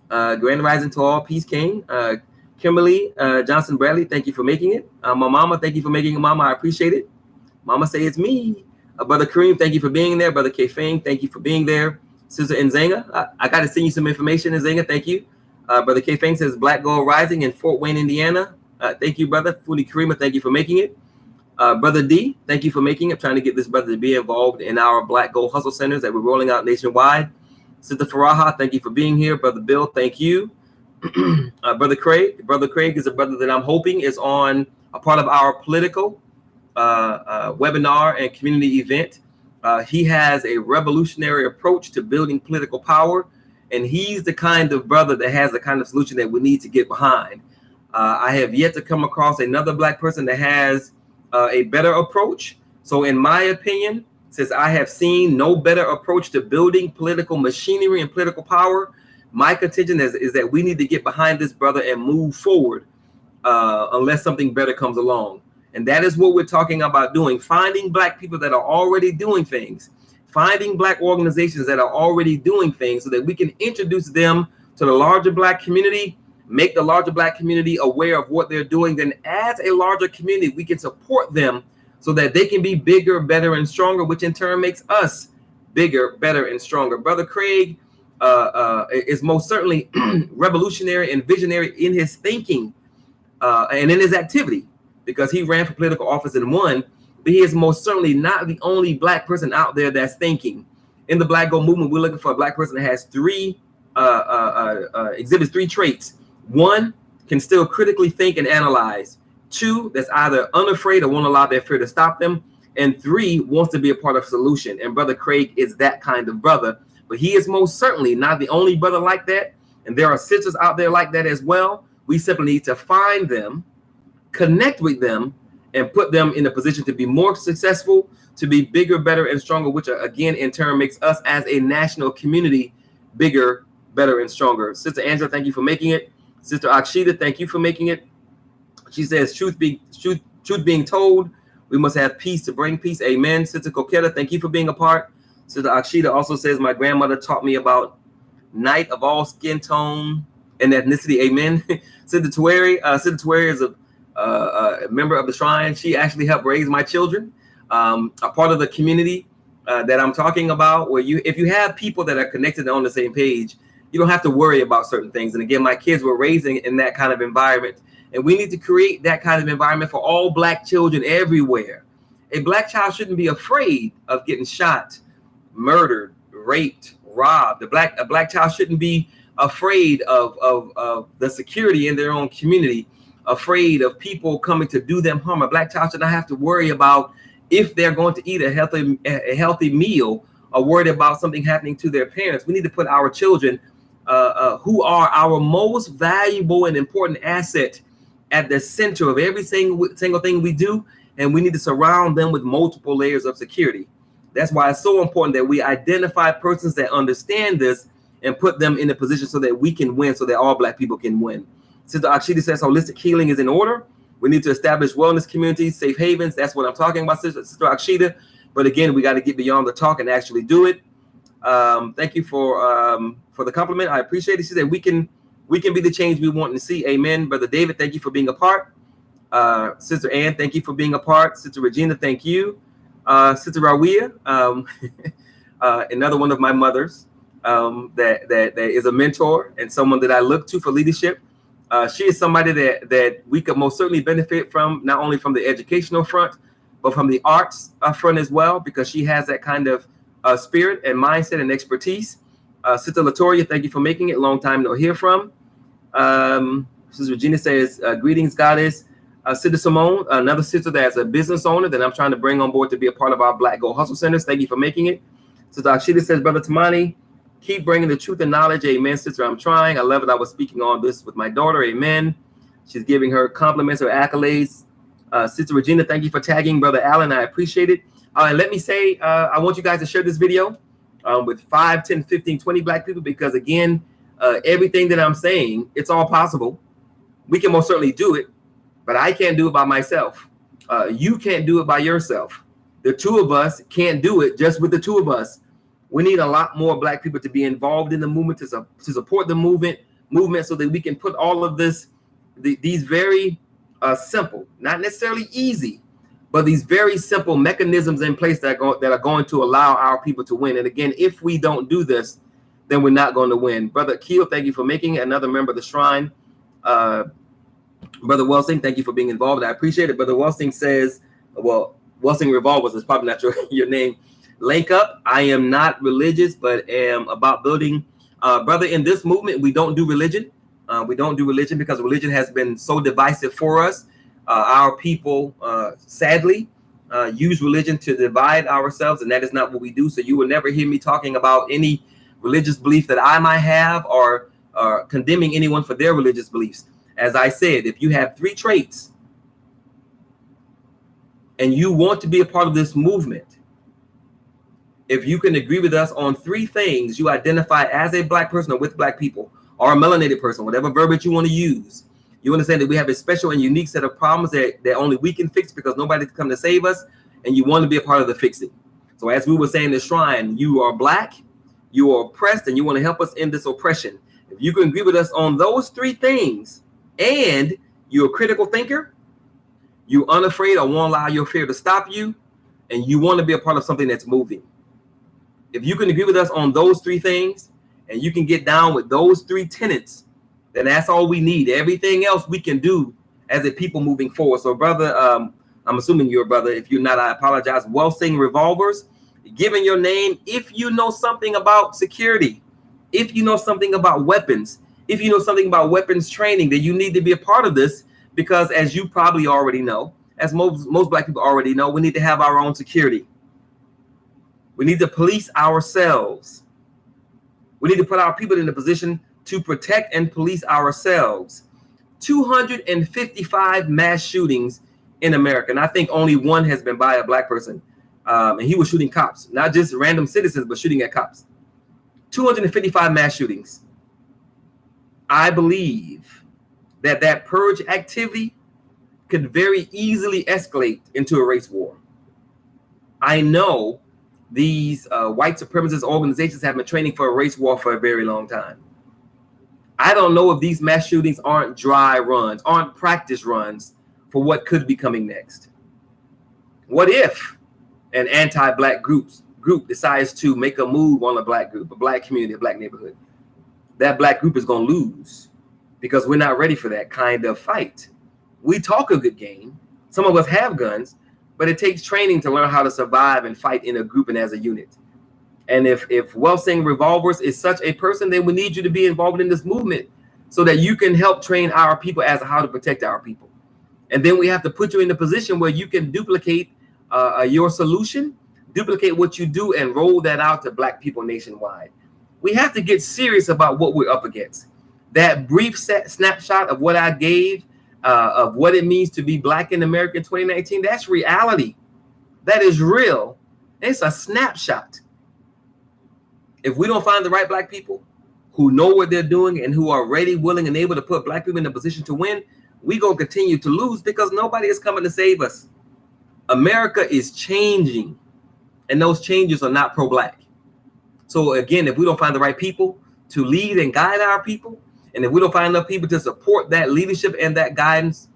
Grand Rising to all, Peace King. Kimberly Johnson Bradley, thank you for making it. My mama, thank you for making it, Mama. I appreciate it. Mama say it's me. Brother Kareem, thank you for being there. Brother K. Fang, thank you for being there. Sister Nzenga, I got to send you some information, Nzenga. Thank you. Brother K. Fang says Black Gold Rising in Fort Wayne, Indiana. Thank you, brother. Fudi Karima, thank you for making it. Brother D, thank you for making it. Trying to get this brother to be involved in our Black Gold Hustle Centers that we're rolling out nationwide. Sister Faraha, thank you for being here. Brother Bill, thank you. Brother Craig. Brother Craig is a brother that I'm hoping is on a part of our political webinar and community event. He has a revolutionary approach to building political power, and he's the kind of brother that has the kind of solution that we need to get behind. I have yet to come across another Black person that has a better approach. So in my opinion, since I have seen no better approach to building political machinery and political power, my contention is that we need to get behind this brother and move forward unless something better comes along. And that is what we're talking about doing, finding Black people that are already doing things, finding Black organizations that are already doing things so that we can introduce them to the larger Black community, make the larger Black community aware of what they're doing. Then as a larger community, we can support them so that they can be bigger, better, and stronger, which in turn makes us bigger, better, and stronger. Brother Craig is most certainly revolutionary and visionary in his thinking and in his activity, because he ran for political office and won, but he is most certainly not the only Black person out there that's thinking. In the Black Gold movement, we're looking for a Black person that has exhibits three traits. One, can still critically think and analyze. Two, that's either unafraid or won't allow their fear to stop them. And three, wants to be a part of a solution. And Brother Craig is that kind of brother, but he is most certainly not the only brother like that. And there are sisters out there like that as well. We simply need to find them, connect with them, and put them in a position to be more successful, to be bigger, better, and stronger, which again in turn makes us as a national community bigger, better, and stronger. Sister Angela, thank you for making it. Sister Akshita, thank you for making it. She says, truth being told, we must have peace to bring peace. Amen. Sister Coquetta, thank you for being a part. Sister Akshita also says, my grandmother taught me about night of all skin tone and ethnicity. Amen. Sister Tueri is a member of the Shrine. She actually helped raise my children, a part of the community that I'm talking about, where if you have people that are connected on the same page, you don't have to worry about certain things. And again, my kids were raising in that kind of environment, and we need to create that kind of environment for all Black children everywhere. A Black child shouldn't be afraid of getting shot, murdered, raped, robbed. A Black child shouldn't be afraid of the security in their own community, afraid of people coming to do them harm. A Black child should not have to worry about if they're going to eat a healthy meal, or worried about something happening to their parents. We need to put our children, who are our most valuable and important asset, at the center of every single thing we do, and we need to surround them with multiple layers of security. That's why it's so important that we identify persons that understand this and put them in a position so that we can win, so that all Black people can win. Sister Akshita says holistic healing is in order. We need to establish wellness communities, safe havens. That's what I'm talking about, Sister Akshita. But again, we got to get beyond the talk and actually do it. Thank you for the compliment. I appreciate it. She said we can be the change we want to see. Amen. Brother David, thank you for being a part. Sister Ann, thank you for being a part. Sister Regina, thank you. Sister Rawia, another one of my mothers that is a mentor and someone that I look to for leadership. She is somebody that we could most certainly benefit from, not only from the educational front, but from the arts front as well, because she has that kind of spirit and mindset and expertise. Sister Latoya, thank you for making it. Long time no hear from. Sister Regina says, greetings, Goddess. Sister Simone, another sister that's a business owner that I'm trying to bring on board to be a part of our Black Gold Hustle Centers. Thank you for making it. Sister Akshita says, Brother Tamani, keep bringing the truth and knowledge. Amen, sister. I'm trying. I love it. I was speaking on this with my daughter. Amen. She's giving her compliments, her accolades. Sister Regina, thank you for tagging Brother Allen. I appreciate it. And let me say, I want you guys to share this video with 5, 10, 15, 20 Black people, because again, everything that I'm saying, it's all possible. We can most certainly do it, but I can't do it by myself. You can't do it by yourself. The two of us can't do it just with the two of us. We need a lot more Black people to be involved in the movement, to support the movement so that we can put all of this, these very simple, not necessarily easy, but these very simple mechanisms in place that are going to allow our people to win. And again, if we don't do this, then we're not going to win. Brother Keel, thank you for making it. Another member of the Shrine. Brother Welsing, thank you for being involved. I appreciate it. Brother Welsing says, well, Welsing Revolvers is probably not your name. Link up. I am not religious, but am about building. Brother, in this movement, we don't do religion. We don't do religion because religion has been so divisive for us. Our people, sadly, use religion to divide ourselves, and that is not what we do. So you will never hear me talking about any religious belief that I might have, or condemning anyone for their religious beliefs. As I said, if you have 3 traits and you want to be a part of this movement, if you can agree with us on 3 things you identify as a Black person or with Black people, or a melanated person, whatever verbiage you want to use, you understand that we have a special and unique set of problems that only we can fix because nobody's come to save us, and you want to be a part of the fixing. So as we were saying in the Shrine, you are Black, you are oppressed, and you want to help us in this oppression. If you can agree with us on those 3 things, and you're a critical thinker, you're unafraid or won't allow your fear to stop you, and you want to be a part of something that's moving. If you can agree with us on those 3 things, and you can get down with those 3 tenets, then that's all we need. Everything else we can do as a people moving forward. So, brother, I'm assuming you're a brother. If you're not, I apologize. Welsing Revolvers, giving your name. If you know something about security, if you know something about weapons, if you know something about weapons training, then you need to be a part of this, because as you probably already know, as most Black people already know, we need to have our own security. We need to police ourselves. We need to put our people in a position to protect and police ourselves. 255 mass shootings in America, and I think only 1 has been by a Black person, and he was shooting cops, not just random citizens, but shooting at cops. 255 mass shootings. I believe that purge activity could very easily escalate into a race war. I know these white supremacist organizations have been training for a race war for a very long time. I don't know if these mass shootings aren't dry runs, aren't practice runs for what could be coming next. What if an anti-Black group decides to make a move on a Black group, a Black community, a Black neighborhood? That Black group is going to lose because we're not ready for that kind of fight. We talk a good game. Some of us have guns, but it takes training to learn how to survive and fight in a group and as a unit. And if Welsing Revolvers is such a person, then we need you to be involved in this movement so that you can help train our people as to how to protect our people. And then we have to put you in a position where you can duplicate your solution, duplicate what you do, and roll that out to Black people nationwide. We have to get serious about what we're up against. That brief snapshot of what I gave, of what it means to be Black in America in 2019, that's reality. That is real. It's a snapshot. If we don't find the right Black people who know what they're doing and who are ready, willing, and able to put Black people in a position to win, we're going to continue to lose because nobody is coming to save us. America is changing, and those changes are not pro-Black. So again, if we don't find the right people to lead and guide our people, and if we don't find enough people to support that leadership and that guidance,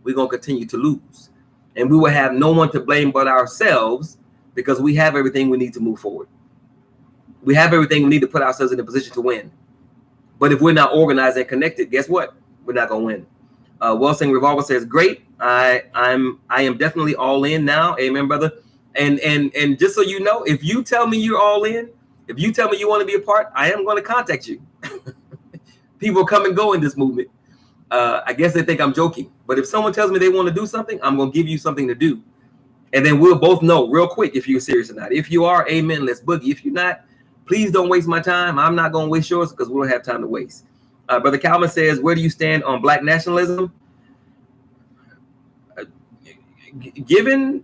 we're going to continue to lose. And we will have no one to blame but ourselves, because we have everything we need to move forward. We have everything we need to put ourselves in a position to win. But if we're not organized and connected, guess what? we're not gonna win. Wellsing Revolver says, great. I am definitely all in now. Amen, brother. And just so you know, if you tell me you're all in, if you tell me you want to be a part, I am going to contact you. People come and go in this movement. I guess they think I'm joking, but if someone tells me they want to do something, I'm going to give you something to do. And then we'll both know real quick if you're serious or not. If you are, amen, let's boogie. If you're not, please don't waste my time. I'm not going to waste yours because we don't have time to waste. Brother Calvin says, where do you stand on black nationalism? Given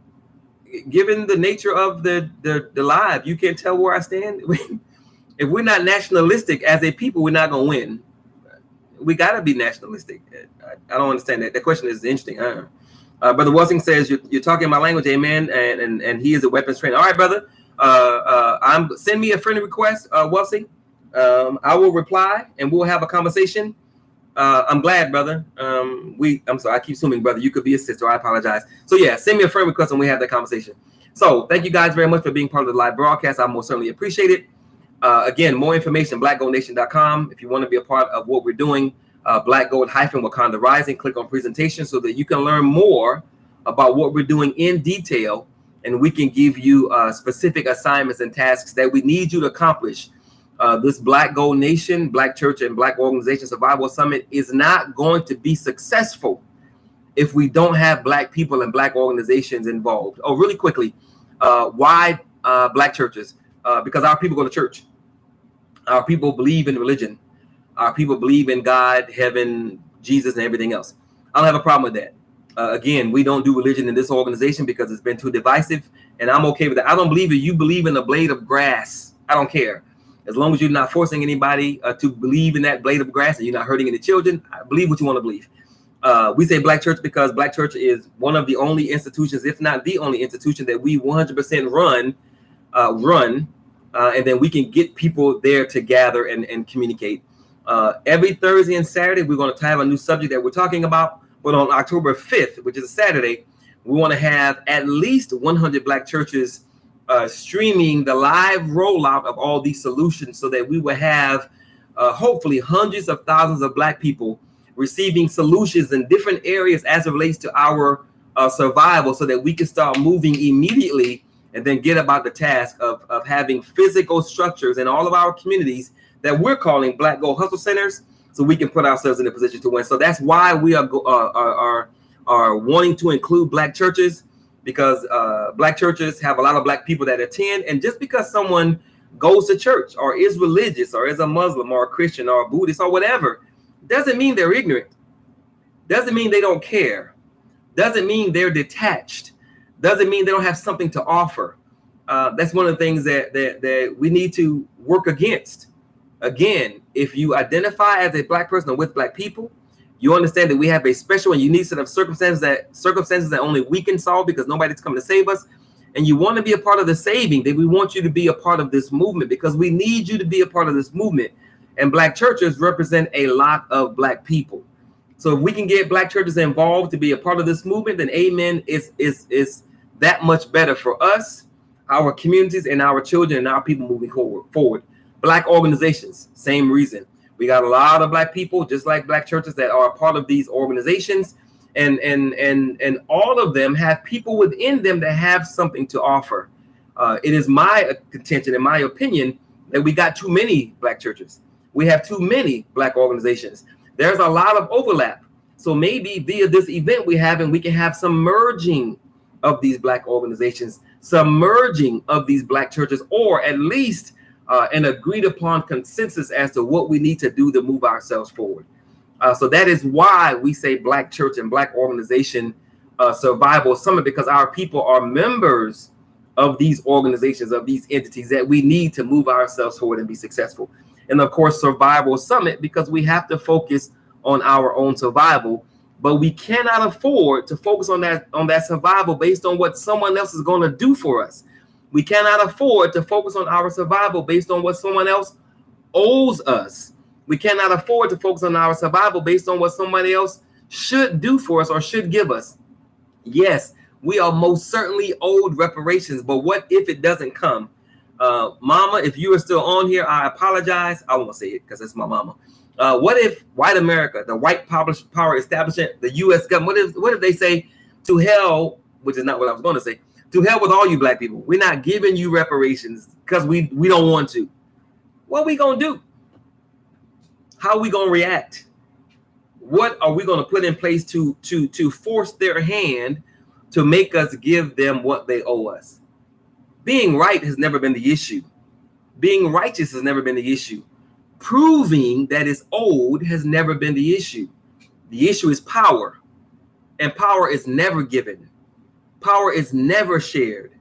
the nature of the live, you can't tell where I stand. If we're not nationalistic as a people, we're not going to win. We got to be nationalistic. I don't understand that. That question is interesting. Brother Welsing says, you're talking my language, amen, and he is a weapons trainer. All right, brother. Send me a friend request, Welsing. I will reply, and we'll have a conversation. I'm glad, brother. I'm sorry, I keep assuming, brother, you could be a sister. I apologize. So yeah, send me a friend request and we have that conversation. So thank you guys very much for being part of the live broadcast. I most certainly appreciate it. Again, more information, blackgoldnation.com. If you want to be a part of what we're doing, Black Gold Wakanda Rising, click on presentation so that you can learn more about what we're doing in detail, and we can give you specific assignments and tasks that we need you to accomplish. This Black Gold Nation, Black Church, and Black Organization Survival Summit is not going to be successful if we don't have Black people and Black organizations involved. Oh, really quickly, why Black churches? Because our people go to church. Our people believe in religion. Our people believe in God, heaven, Jesus, and everything else. I don't have a problem with that. Again, we don't do religion in this organization because it's been too divisive, and I'm okay with that. I don't believe that you believe in a blade of grass. I don't care. As long as you're not forcing anybody to believe in that blade of grass and you're not hurting any children, I believe what you want to believe. We say Black church because Black church is one of the only institutions, if not the only institution, that we 100% run, and then we can get people there to gather and communicate. Every Thursday and Saturday, we're going to have a new subject that we're talking about. But on October 5th, which is a Saturday, we want to have at least 100 Black churches streaming the live rollout of all these solutions so that we will have hopefully hundreds of thousands of Black people receiving solutions in different areas as it relates to our survival, so that we can start moving immediately and then get about the task of having physical structures in all of our communities that we're calling Black Gold Hustle Centers, so we can put ourselves in a position to win. So that's why we are wanting to include Black churches, because Black churches have a lot of Black people that attend. And just because someone goes to church or is religious or is a Muslim or a Christian or a Buddhist or whatever, doesn't mean they're ignorant. Doesn't mean they don't care. Doesn't mean they're detached. Doesn't mean they don't have something to offer. That's one of the things that we need to work against. Again, if you identify as a Black person or with Black people, you understand that we have a special and unique set of circumstances that only we can solve, because nobody's coming to save us. And you want to be a part of the saving, then we want you to be a part of this movement, because we need you to be a part of this movement. And Black churches represent a lot of Black people. So if we can get Black churches involved to be a part of this movement, then amen, is that much better for us, our communities, and our children and our people moving forward. Black organizations, same reason. We got a lot of Black people, just like Black churches, that are a part of these organizations, and all of them have people within them that have something to offer. It is my contention, in my opinion, that we got too many Black churches. We have too many Black organizations. There's a lot of overlap. So maybe via this event we can have some merging of these Black organizations, some merging of these Black churches, or at least an agreed upon consensus as to what we need to do to move ourselves forward. So that is why we say Black church and Black organization survival summit, because our people are members of these organizations, of these entities that we need to move ourselves forward and be successful. And of course, survival summit, because we have to focus on our own survival, but we cannot afford to focus on that survival based on what someone else is going to do for us. We cannot afford to focus on our survival based on what someone else owes us. We cannot afford to focus on our survival based on what somebody else should do for us or should give us. Yes, we are most certainly owed reparations, but what if it doesn't come? Mama, if you are still on here, I apologize. I won't say it because it's my mama. What if white America, the white power establishment, the U.S. government, what if they say, to hell, which is not what I was going to say, to hell with all you black people. We're not giving you reparations because we don't want to. What are we going to do? How are we going to react? What are we going to put in place to force their hand to make us give them what they owe us? Being right has never been the issue. Being righteous has never been the issue. Proving that it's owed has never been the issue. The issue is power, and power is never given. Power is never shared.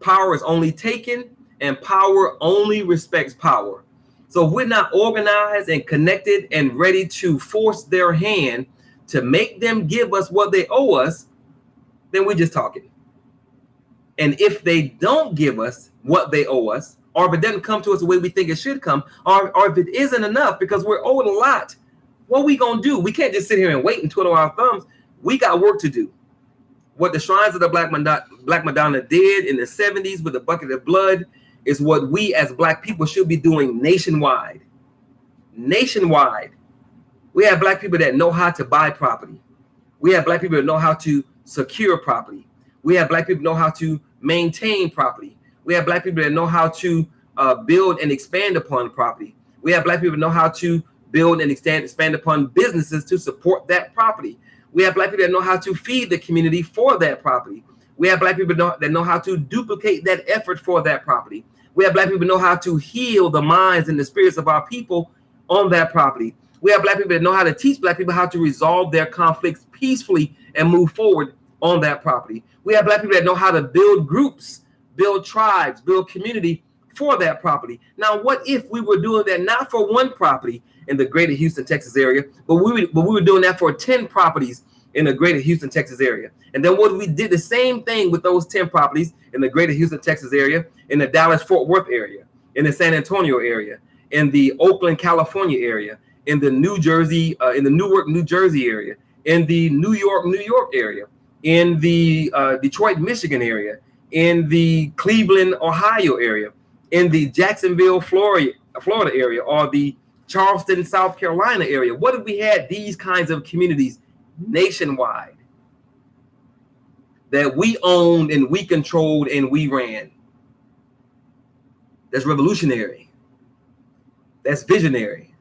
Power is only taken, and power only respects power. So if we're not organized and connected and ready to force their hand to make them give us what they owe us, then we're just talking. And if they don't give us what they owe us, or if it doesn't come to us the way we think it should come, or if it isn't enough because we're owed a lot, what are we going to do? We can't just sit here and wait and twiddle our thumbs. We got work to do. What the Shrines of the Black Madonna did in the 70s with a bucket of blood is what we as black people should be doing nationwide. Nationwide. We have black people that know how to buy property. We have black people that know how to secure property. We have black people that know how to maintain property. We have black people that know how to build and expand upon property. We have black people that know how to build and expand upon businesses to support that property. We have black people that know how to feed the community for that property. We have black people that know how to duplicate that effort for that property. We have black people that know how to heal the minds and the spirits of our people on that property. We have black people that know how to teach black people how to resolve their conflicts peacefully and move forward on that property. We have black people that know how to build groups, build tribes, build community for that property. Now, what if we were doing that not for one property in the greater Houston, Texas area, but we were doing that for 10 properties in the greater Houston, Texas area? And then what if we did the same thing with those 10 properties in the greater Houston, Texas area, in the Dallas-Fort Worth area, in the San Antonio area, in the Oakland, California area, in the New Jersey, in the Newark, New Jersey area, in the New York area, in the Detroit, Michigan area, in the Cleveland, Ohio area, in the Jacksonville, Florida area, or the Charleston, South Carolina area? What if we had these kinds of communities nationwide that we owned and we controlled and we ran? That's revolutionary. That's visionary.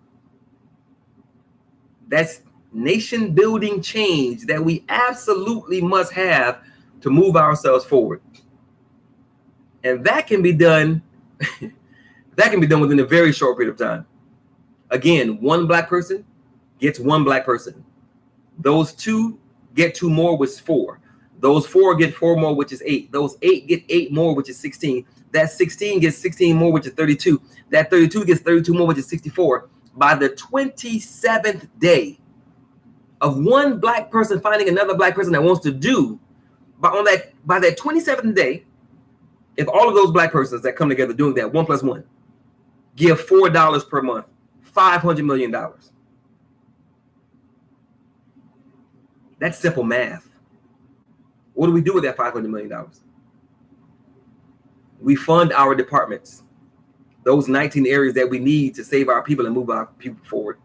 That's nation building change that we absolutely must have to move ourselves forward. And that can be done within a very short period of time. Again, one black person gets one black person. Those two get two more, which is 4. Those 4 get 4 more, which is 8. Those 8 get 8 more, which is 16. That 16 gets 16 more, which is 32. That 32 gets 32 more, which is 64. By the 27th day of one black person finding another black person that wants to do, by that 27th day, if all of those black persons that come together doing that 1 + 1 give $4 per month, $500 million. That's simple math. What do we do with that $500 million? We fund our departments, those 19 areas that we need to save our people and move our people forward.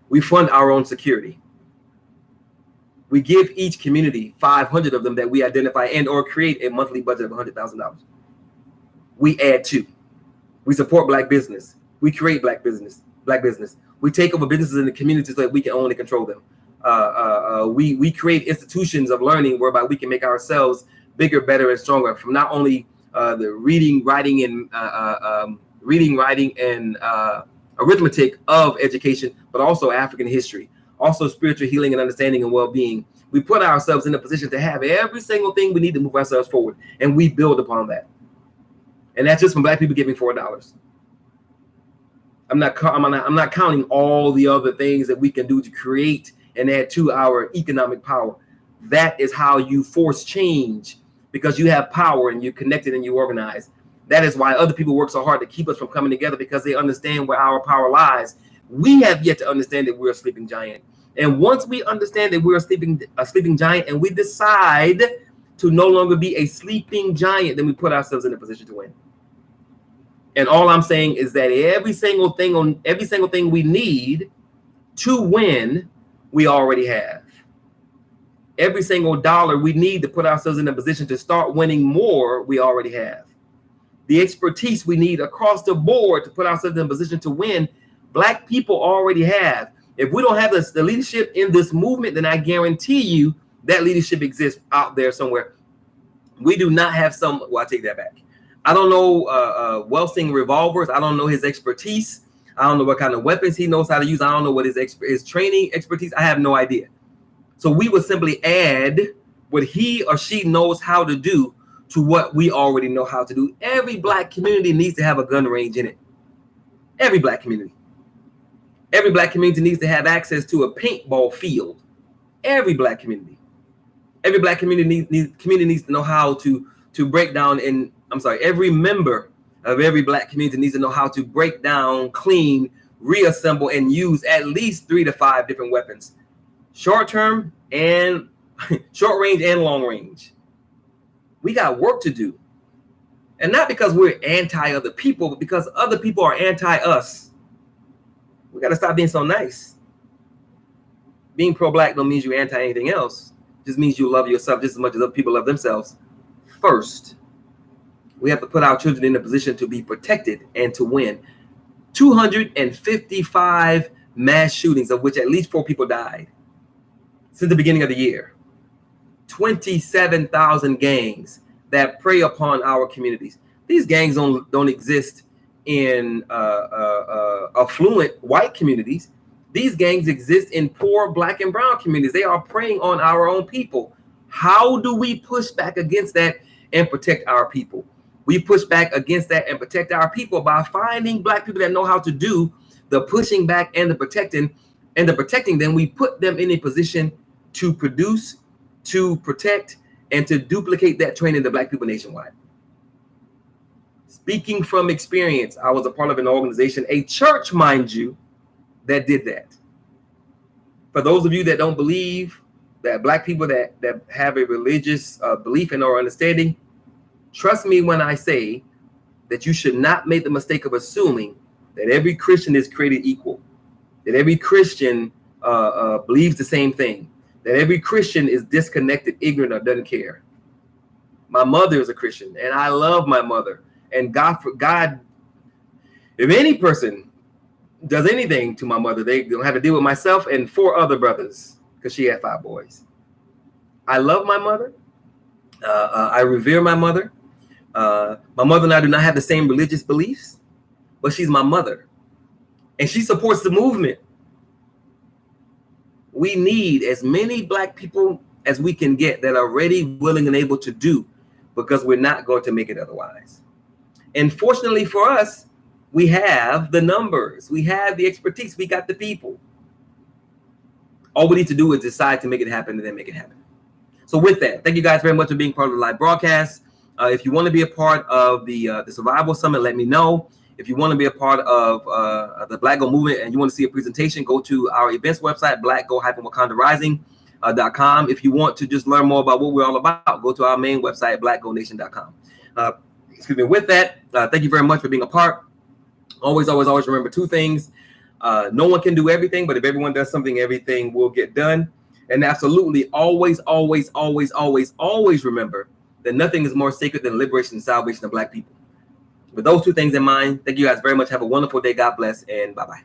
We fund our own security. We give each community 500 of them that we identify and or create a monthly budget of $100,000. We add to. We support black business. We create black business. We take over businesses in the community so that we can own and control them. We create institutions of learning whereby we can make ourselves bigger, better, and stronger from not only the reading, writing, and arithmetic of education, but also African history, also spiritual healing and understanding and well-being. We put ourselves in a position to have every single thing we need to move ourselves forward, and we build upon that. And that's just from black people giving $4. I'm not counting all the other things that we can do to create and add to our economic power. That is how you force change, because you have power and you're connected and you organize. That is why other people work so hard to keep us from coming together, because they understand where our power lies. We have yet to understand that we're a sleeping giant. And once we understand that we're a sleeping giant and we decide to no longer be a sleeping giant, then we put ourselves in a position to win. And all I'm saying is that every single thing we need To win, we already have. Every single dollar we need to put ourselves in a position to start winning more, we already have. The expertise we need across the board to put ourselves in a position to win, Black people already have. If we don't have the leadership in this movement, then I guarantee you that leadership exists out there somewhere. We do not have well, I take that back. I don't know Welsing revolvers. I don't know his expertise. I don't know what kind of weapons he knows how to use. I don't know what his training expertise. I have no idea. So we would simply add what he or she knows how to do to what we already know how to do. Every Black community needs to have a gun range in it. Every Black community. Every Black community needs to have access to a paintball field. Every Black community. Every Black community needs to know how to break down every member of every Black community needs to know how to break down, clean, reassemble, and use at least 3 to 5 different weapons. Short term and short range and long range. We got work to do. And not because we're anti other people, but because other people are anti us. We got to stop being so nice. Being pro-Black don't mean you're anti anything else. It just means you love yourself just as much as other people love themselves. First, we have to put our children in a position to be protected and to win. 255 mass shootings, of which at least 4 people died since the beginning of the year. 27,000 gangs that prey upon our communities. These gangs don't exist in affluent white communities. These gangs exist in poor Black and brown communities. They are preying on our own people. How do we push back against that and protect our people? We push back against that and protect our people by finding Black people that know how to do the pushing back and the protecting. And the protecting, then we put them in a position to produce, to protect, and to duplicate that training to Black people nationwide. Speaking from experience, I was a part of an organization, a church, mind you, that did that. For those of you that don't believe that Black people that have a religious belief and or understanding, trust me when I say that you should not make the mistake of assuming that every Christian is created equal, that every Christian believes the same thing, that every Christian is disconnected, ignorant, or doesn't care. My mother is a Christian, and I love my mother. And God, if any person does anything to my mother, they don't have to deal with myself and 4 other brothers, because she had 5 boys. I love my mother. I revere my mother. My mother and I do not have the same religious beliefs, but she's my mother, and she supports the movement. We need as many Black people as we can get that are ready, willing, and able to do, because we're not going to make it otherwise. And fortunately for us, we have the numbers, we have the expertise, we got the people. All we need to do is decide to make it happen and then make it happen. So with that, thank you guys very much for being part of the live broadcast. If you want to be a part of the Survival Summit, let me know. If you want to be a part of the Black Gold Movement and you want to see a presentation, go to our events website, blackgold-wakandarising.com. If you want to just learn more about what we're all about, go to our main website, blackgoldnation.com. With that, thank you very much for being a part. Always remember 2 things. No one can do everything, but if everyone does something, everything will get done. And absolutely, always remember that nothing is more sacred than liberation and salvation of Black people. With those 2 things in mind, thank you guys very much. Have a wonderful day. God bless, and bye-bye.